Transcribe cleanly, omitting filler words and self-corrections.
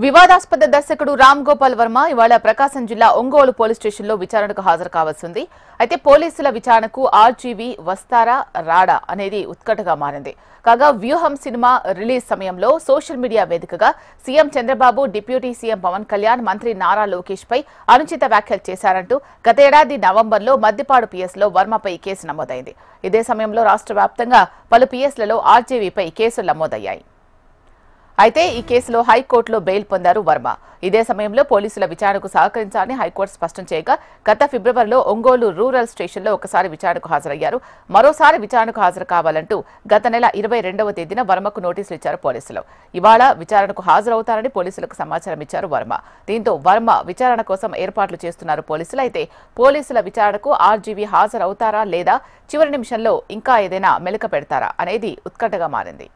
వివాదాస్పద దర్శకుడు రామ్ గోపాల్ వర్మ ఇవాళ ప్రకాశం జిల్లా ఒంగోలు పోలీస్ స్టేషన్లో విచారణకు హాజరు కావాల్సింది. అయితే పోలీసుల విచారణకు ఆర్జీవీ వస్తారా రాడా అనేది ఉత్కంఠగా మారింది. కాగా వ్యూహం సినిమా రిలీజ్ సమయంలో సోషల్ మీడియా వేదికగా CM Chandrababu, deputy CM Pawan Kalyan, మంత్రి నారా లోకేష్ పై అనుచిత వ్యాఖ్యలు చేశారంటూ గతేడాది నవంబర్లో మద్దిపాడు పీఎస్లో వర్మపై కేసు నమోదైంది. ఇదే సమయంలో రాష్ట్ర వ్యాప్తంగా పలు పీఎస్లలో ఆర్జీవీపై కేసులు నమోదయ్యాయి. అయితే ఈ కేసులో హైకోర్టులో బెయిల్ పొందారు వర్మ. ఇదే సమయంలో పోలీసుల విచారణకు సహకరించాలని హైకోర్టు స్పష్టం చేయగా గత ఫిబ్రవరిలో ఒంగోలు రూరల్ స్టేషన్లో ఒకసారి విచారణకు హాజరయ్యారు. మరోసారి విచారణకు హాజరు కావాలంటూ గత నెల 22వ తేదీన వర్మకు నోటీసులు ఇచ్చారు పోలీసులు. ఇవాళ విచారణకు హాజరవుతారని పోలీసులకు సమాచారం ఇచ్చారు వర్మ. దీంతో వర్మ విచారణ కోసం ఏర్పాట్లు చేస్తున్నారు పోలీసులు. అయితే పోలీసుల విచారణకు ఆర్జీవీ హాజరవుతారా లేదా చివరి నిమిషంలో ఇంకా ఏదైనా మెలిక పెడతారా అనేది ఉత్కంఠగా మారింది.